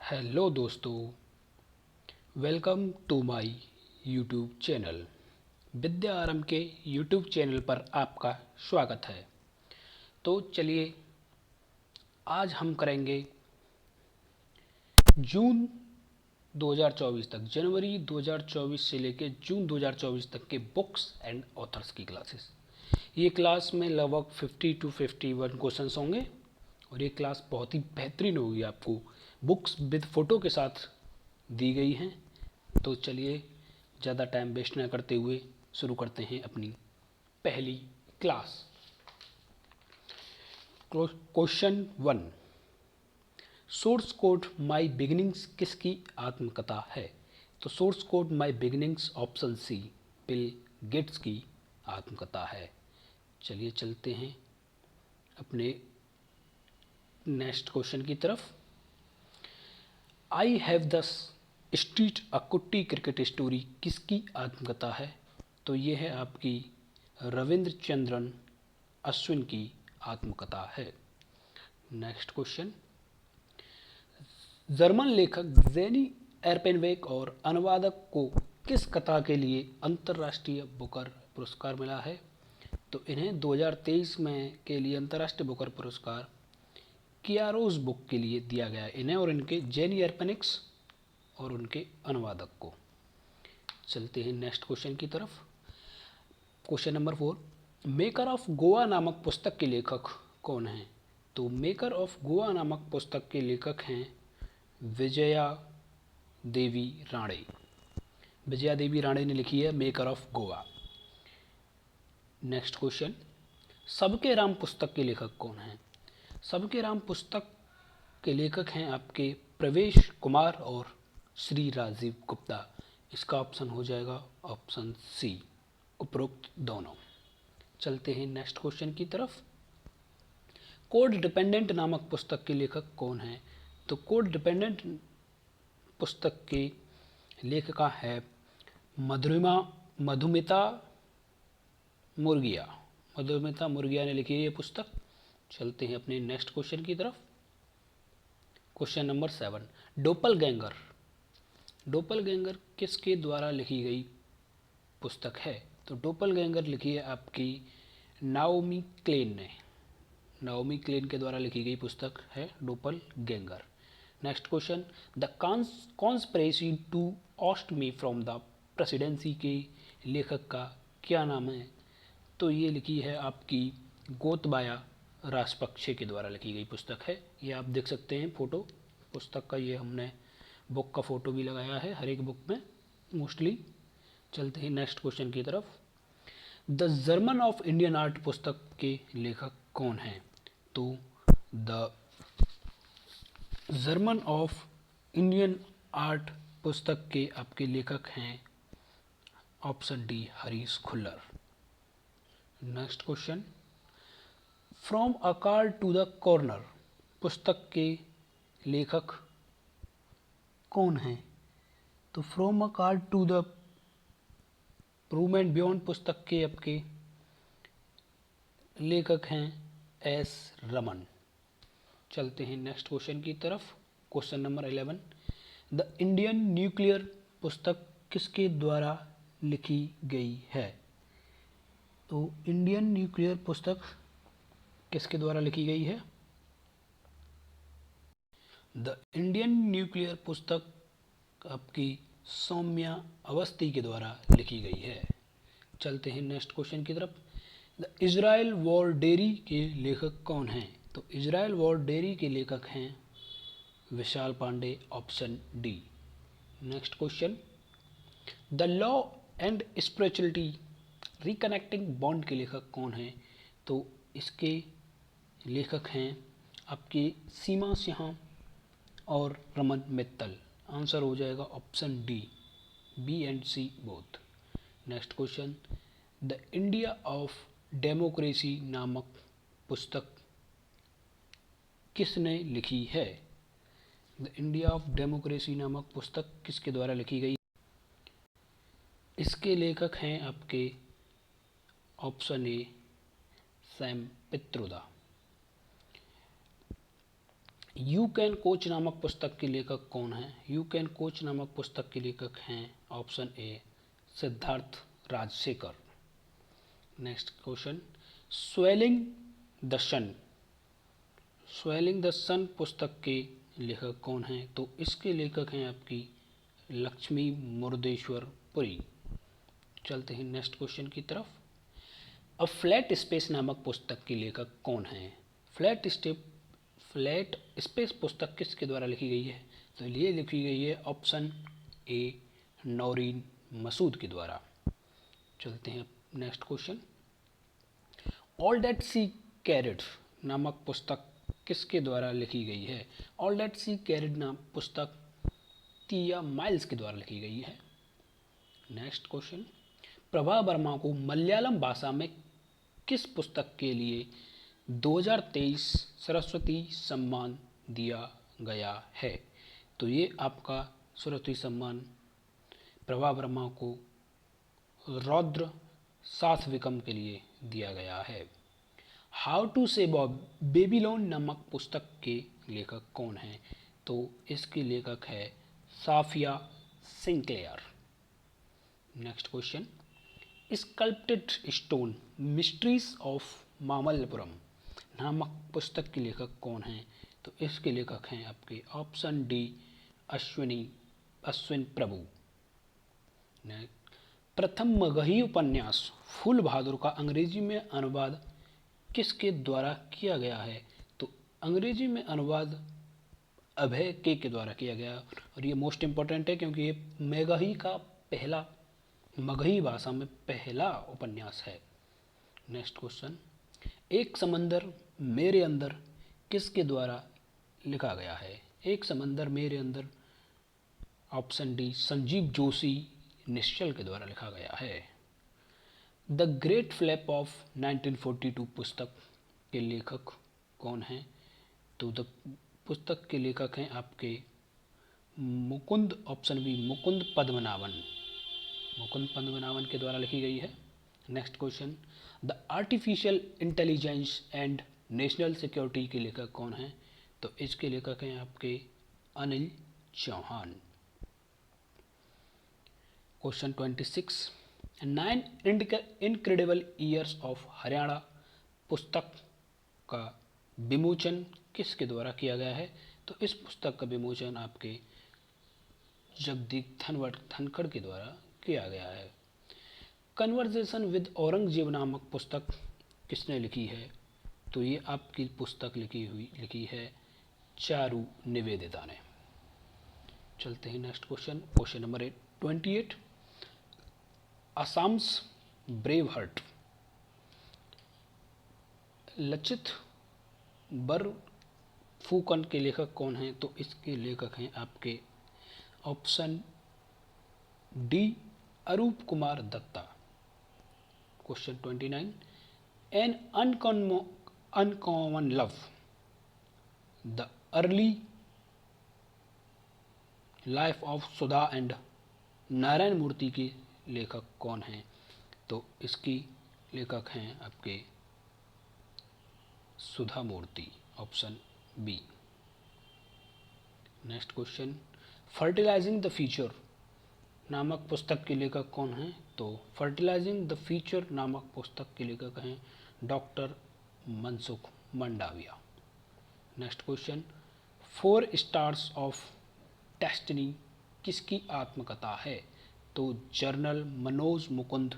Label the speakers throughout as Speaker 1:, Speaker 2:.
Speaker 1: Hello दोस्तों, welcome to my YouTube channel. Vidya Aarambh के YouTube channel पर आपका स्वागत है। तो चलिए आज हम करेंगे जून 2024 तक, जनवरी 2024 से लेकर जून 2024 तक के बुक्स एंड ऑथर्स की क्लासेस। ये क्लास में लगभग 50 to 51 क्वेश्चंस होंगे और ये क्लास बहुत ही बेहतरीन होगी, आपको बुक्स विद फ़ोटो के साथ दी गई हैं। तो चलिए ज़्यादा टाइम वेस्ट ना करते हुए शुरू करते हैं अपनी पहली class. Question 1, source code my beginnings किसकी आत्मकथा है? तो source code my beginnings option C, Bill Gates की आत्मकथा है। चलिए चलते हैं अपने नेक्स्ट क्वेश्चन की तरफ। आई हैव द स्ट्रीट अ कुट्टी क्रिकेट स्टोरी किसकी आत्मकथा है? तो ये है आपकी रविंद्र चंद्रन अश्विन की आत्मकथा है। नेक्स्ट क्वेश्चन, जर्मन लेखक जेनी एर्पेनबेक और अनुवादक को किस कथा के लिए अंतर्राष्ट्रीय बुकर पुरस्कार मिला है? तो इन्हें 2023 में के लिए अंतर्राष्ट्रीय बुकर पुरस्कार कियारोस बुक के लिए दिया गया है, इन्हें और इनके जेनी एर्पेनिक्स और उनके अनुवादक को। चलते हैं नेक्स्ट क्वेश्चन की तरफ। Question number 4, maker of Goa नामक पुस्तक के लेखक कौन हैं? तो मेकर ऑफ गोवा नामक पुस्तक के लेखक हैं विजया देवी राणे। विजया देवी राणे ने लिखी है maker of Goa. Next question, सबके राम पुस्तक के लेखक कौन हैं? सबके राम पुस्तक के लेखक हैं आपके प्रवेश कुमार और श्री राजीव गुप्ता। इसका ऑप्शन हो जाएगा ऑप्शन सी, उपरोक्त दोनों। चलते हैं नेक्स्ट क्वेश्चन की तरफ। कोड डिपेंडेंट नामक पुस्तक के लेखक कौन हैं? तो कोड डिपेंडेंट पुस्तक के लेखिका है मधुमिता मुर्गिया। मधुमिता मुर्गिया ने लिखी है ये पुस्तक। चलते हैं अपने नेक्स्ट क्वेश्चन की तरफ। Question number 7, doppelganger. डोपलगैंगर किसके द्वारा लिखी गई पुस्तक है? तो डोपलगैंगर लिखी है आपकी नाओमी क्लेन ने। नाओमी क्लेन के द्वारा लिखी गई पुस्तक है doppelganger. Next question, the conspiracy to oust me from the presidency के लेखक का क्या नाम है? तो ये लिखी है आपकी गोतबाया राजपक्षे के द्वारा लिखी गई पुस्तक है। ये आप देख सकते हैं फोटो पुस्तक का, ये हमने बुक का फोटो भी लगाया है हर एक बुक में मोस्टली। चलते हैं नेक्स्ट क्वेश्चन की तरफ। The German of Indian art पुस्तक के लेखक कौन हैं? तो the German of Indian art पुस्तक के आपके लेखक हैं option D, Harish Khullar. Next question, from a car to the corner पुस्तक के लेखक कौन हैं? तो from a car to the room and beyond पुस्तक के आपके लेखक हैं एस रमन। चलते हैं नेक्स्ट क्वेश्चन की तरफ। Question number 11, the Indian nuclear पुस्तक किसके द्वारा लिखी गई है? तो इंडियन न्यूक्लियर पुस्तक किसके द्वारा लिखी गई है? द इंडियन न्यूक्लियर पुस्तक आपकी सौम्या अवस्थी के द्वारा लिखी गई है। चलते हैं नेक्स्ट क्वेश्चन की तरफ। द इज़राइल वॉर डेयरी के लेखक कौन हैं? तो इज़राइल वॉर डेयरी के लेखक हैं Vishal Pandey, option D. Next question, the law and spirituality reconnecting bond के लेखक कौन हैं? तो इसके लेखक हैं आपकी सीमा सिंह और रमन मित्तल। आंसर हो जाएगा option D, B and C both. Next question, the India of democracy नामक पुस्तक किसने लिखी है? द इंडिया ऑफ डेमोक्रेसी नामक पुस्तक किसके द्वारा लिखी गई? इसके लेखक हैं आपके option A, Sam Pitroda. You can coach नामक पुस्तक के लेखक कौन है? यू कैन कोच नामक पुस्तक के लेखक हैं option A Siddharth Rajshekhar. Next question, swelling the sun, swelling the sun पुस्तक के लेखक कौन हैं? तो इसके लेखक हैं आपकी लक्ष्मी मुर्देश्वर पुरी। चलते हैं नेक्स्ट क्वेश्चन की तरफ। अ फ्लैट स्पेस नामक पुस्तक के लेखक कौन हैं? फ्लैट स्पेस पुस्तक किसके द्वारा लिखी गई है? तो ये लिखी गई है ऑप्शन ए नौरीन मसूद के द्वारा। चलते हैं next question. All that she carried नामक पुस्तक किसके द्वारा लिखी गई है? ऑल दैट सी कैरिड नाम पुस्तक टिया माइल्स के द्वारा लिखी गई है। नेक्स्ट क्वेश्चन, प्रभा वर्मा को मलयालम भाषा में किस पुस्तक के लिए 2023 सरस्वती सम्मान दिया गया है? तो ये आपका सरस्वती सम्मान प्रभा वर्मा को रौद्र सात्विकम के लिए दिया गया है। हाउ टू सेव बेबीलोन नामक पुस्तक के लेखक कौन हैं? तो इसके लेखक है Safia Sinclair. Next question, sculpted stone mysteries of Mamallapuram नामक पुस्तक के लेखक कौन हैं? तो इसके लेखक हैं आपके ऑप्शन डी अश्विन प्रभु। प्रथम मगही उपन्यास फूल बहादुर का अंग्रेजी में अनुवाद किसके द्वारा किया गया है? तो अंग्रेजी में अनुवाद अभय के द्वारा किया गया, और ये मोस्ट इम्पोर्टेंट है क्योंकि ये मगही का पहला, मगही भाषा में पहला उपन्यास है। नेक्स्ट क्वेश्चन, एक समंदर मेरे अंदर किसके द्वारा लिखा गया है? एक समंदर मेरे अंदर ऑप्शन डी संजीव जोशी निश्चल के द्वारा लिखा गया है। द ग्रेट फ्लैप ऑफ 1942 पुस्तक के लेखक कौन हैं? तो द पुस्तक के लेखक हैं आपके मुकुंद, ऑप्शन बी मुकुंद पद्मनाभन, मुकुंद पद्मनाभन के द्वारा लिखी गई है। Next question, the artificial intelligence and national security के लेखक कौन हैं? तो इसके लेखक हैं आपके Anil Chauhan. Question 26, 9 incredible years of Haryana पुस्तक का विमोचन किसके द्वारा किया गया है? तो इस पुस्तक का विमोचन आपके जगदीप धनखड़ के द्वारा किया गया है। कन्वर्सेशन विद औरंगजेब नामक पुस्तक किसने लिखी है? तो ये आपकी पुस्तक लिखी है चारू निवेदिता ने। चलते हैं next question, question number 28, Assam's brave heart Lachit Barphukan के लेखक कौन हैं? तो इसके लेखक हैं आपके option D Arup Kumar Dutta. Question 29, an uncommon love the early life of Sudha and Narayana Murthy के लेखक कौन हैं? तो इसकी लेखक हैं आपके Sudha Murthy, option B. Next question, fertilising the future नामक पुस्तक के लेखक कौन हैं? तो फर्टिलाइजिंग द फ्यूचर नामक पुस्तक के लेखक हैं doctor Mansukh Mandaviya. Next question, 4 stars of destiny किसकी आत्मकथा है? तो general Manoj Mukund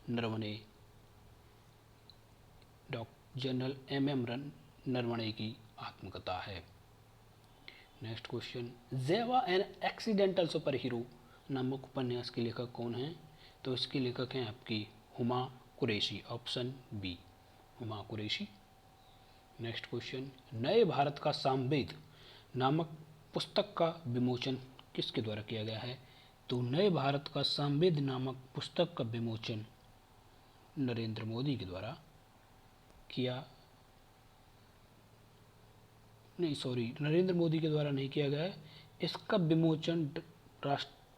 Speaker 1: Naravane, general MM Naravane की आत्मकथा है। Next question, Zeva an accidental superhero नामक उपन्यास के लेखक कौन हैं? तो इसके लेखक हैं आपकी Huma Qureshi, option B Huma Qureshi. Next question, नए भारत का सामवेद नामक पुस्तक का विमोचन किसके द्वारा किया गया है? तो नए भारत का सामवेद नामक पुस्तक का विमोचन नरेंद्र मोदी के द्वारा नरेंद्र मोदी के द्वारा नहीं किया गया है। इसका विमोचन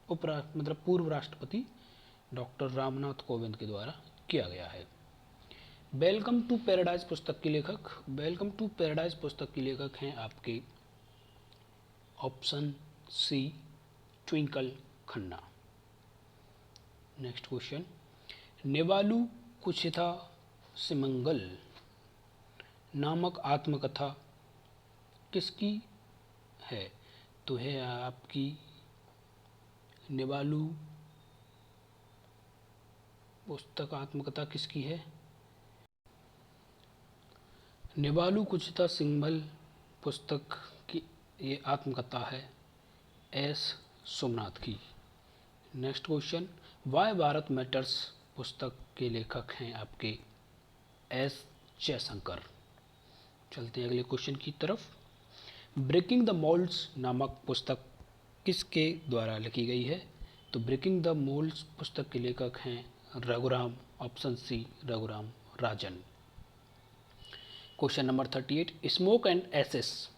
Speaker 1: पूर्व राष्ट्रपति डॉक्टर रामनाथ कोविंद के द्वारा किया गया है। वेलकम टू पैराडाइज पुस्तक के लेखक हैं आपके option C Twinkle Khanna. Next question, नेवालू कुछिथा सिमंगल नामक आत्मकथा किसकी है? तो है आपकी नेवालू पुस्तक आत्मकथा किसकी है? नेवालू कुछिथा सिंघल पुस्तक की ये आत्मकथा है एस सोमनाथ की। Next question, why Bharat matters पुस्तक के लेखक हैं आपके एस जयशंकर। चलते हैं अगले क्वेश्चन की तरफ। ब्रेकिंग द मोल्ड्स नामक पुस्तक किसके द्वारा लिखी गई है? तो ब्रेकिंग द मोल्ड्स पुस्तक के लेखक हैं Raghuram, option C Raghuram Rajan. Question number 38, smoke and ashes.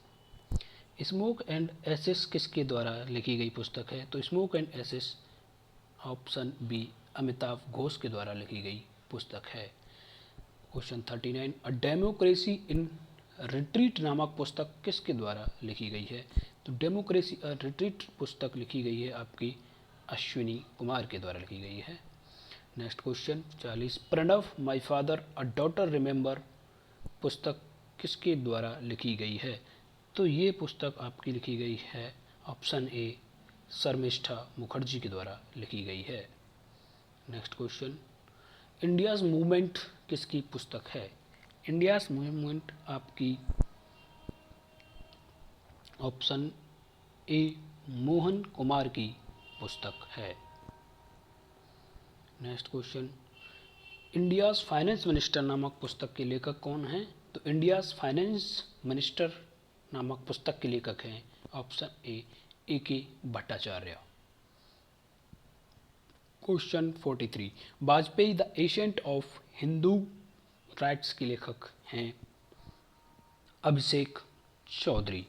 Speaker 1: Smoke and ashes किसके द्वारा लिखी गई पुस्तक है? तो smoke and ashes option B Amitabh Ghosh के द्वारा लिखी गई पुस्तक है। Question 39, a democracy in retreat नामक पुस्तक किसके द्वारा लिखी गई है? तो डेमोक्रेसी अ रिट्रीट पुस्तक लिखी गई है आपकी अश्विनी कुमार के द्वारा लिखी गई है। Next question 40, Pranab my father a daughter remember पुस्तक किसके द्वारा लिखी गई है? तो ये पुस्तक आपकी लिखी गई है ऑप्शन ए शर्मिष्ठा मुखर्जी के द्वारा लिखी गई है। नेक्स्ट क्वेश्चन, इंडियाज़ मूवमेंट किसकी पुस्तक है? इंडियाज़ मूवमेंट आपकी ऑप्शन ए मोहन कुमार की पुस्तक है। Next question, India's finance minister नामक पुस्तक के लेखक कौन हैं? तो इंडियाज़ फाइनेंस मिनिस्टर नामक पुस्तक के लेखक हैं option A K Bhattacharya. Question 43, Vajpayee the ascent of Hindu rights के लेखक हैं अभिषेक चौधरी,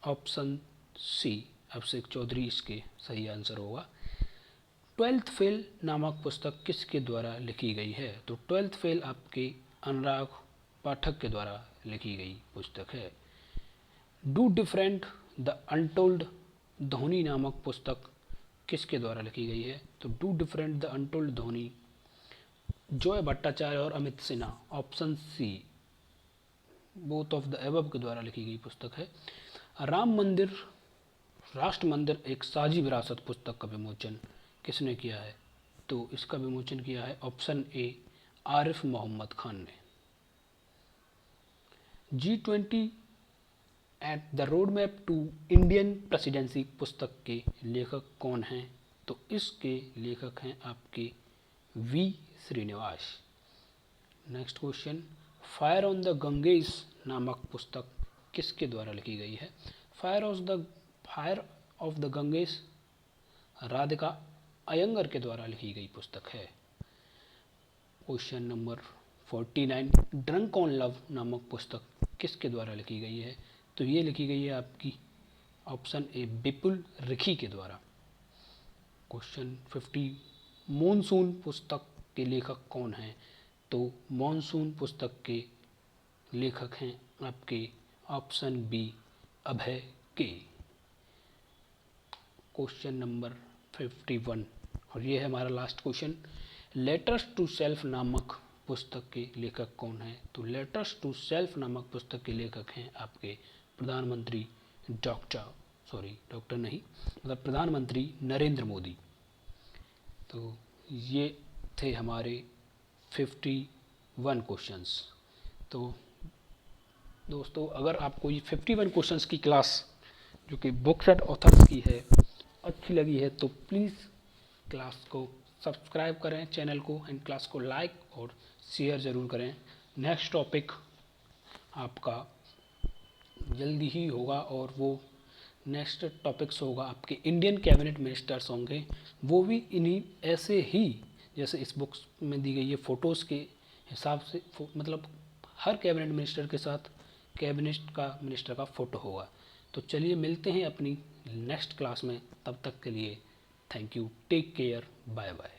Speaker 1: ऑप्शन सी अभिषेक चौधरी इसके सही आंसर होगा। ट्वेल्थ फेल नामक पुस्तक किसके द्वारा लिखी गई है? तो ट्वेल्थ फेल आपके अनुराग पाठक के द्वारा लिखी गई पुस्तक है। Do different the untold Dhoni नामक पुस्तक किसके द्वारा लिखी गई है? तो do different the untold Dhoni Joy Bhattacharya और Amit Sinha, option C both of the above के द्वारा लिखी गई पुस्तक है। राम मंदिर राष्ट्र मंदिर एक साझी विरासत पुस्तक का विमोचन किसने किया है? तो इसका विमोचन किया है ऑप्शन ए आरिफ मोहम्मद खान ने। G20 at the road map to Indian presidency पुस्तक के लेखक कौन हैं? तो इसके लेखक हैं आपके V Srinivas. Next question, fire on the Ganges नामक पुस्तक किसके द्वारा लिखी गई है? Fire of the Ganges Radhika Iyengar के द्वारा लिखी गई पुस्तक है। Question number 49, drunk on love नामक पुस्तक किसके द्वारा लिखी गई है? तो ये लिखी गई है आपकी ऑप्शन ए विपुल रिखी के द्वारा। क्वेश्चन 50, मॉनसून पुस्तक के लेखक कौन हैं? तो मॉनसून पुस्तक के लेखक हैं आपके ऑप्शन बी अभय के। क्वेश्चन नंबर 51 और ये है हमारा last question, letters to self नामक पुस्तक के लेखक कौन हैं? तो लेटर्स टू सेल्फ नामक पुस्तक के लेखक हैं आपके प्रधानमंत्री प्रधानमंत्री नरेंद्र मोदी। तो ये थे हमारे 51 क्वेश्चंस। तो दोस्तों अगर आपको ये 51 क्वेश्चंस की क्लास जो कि बुक्स एंड ऑथर्स की है अच्छी लगी है तो प्लीज़ क्लास को सब्सक्राइब करें चैनल को एंड क्लास को लाइक और शेयर ज़रूर करें। नेक्स्ट टॉपिक आपका जल्दी ही होगा और वो नेक्स्ट टॉपिक्स होगा आपके इंडियन कैबिनेट मिनिस्टर्स होंगे, वो भी इन्हीं ऐसे ही जैसे इस बुक्स में दी गई है फ़ोटोज़ के हिसाब से, मतलब हर कैबिनेट मिनिस्टर के साथ कैबिनेट मिनिस्टर का फ़ोटो होगा। तो चलिए मिलते हैं अपनी नेक्स्ट क्लास में, तब तक के लिए thank you, take care, bye bye.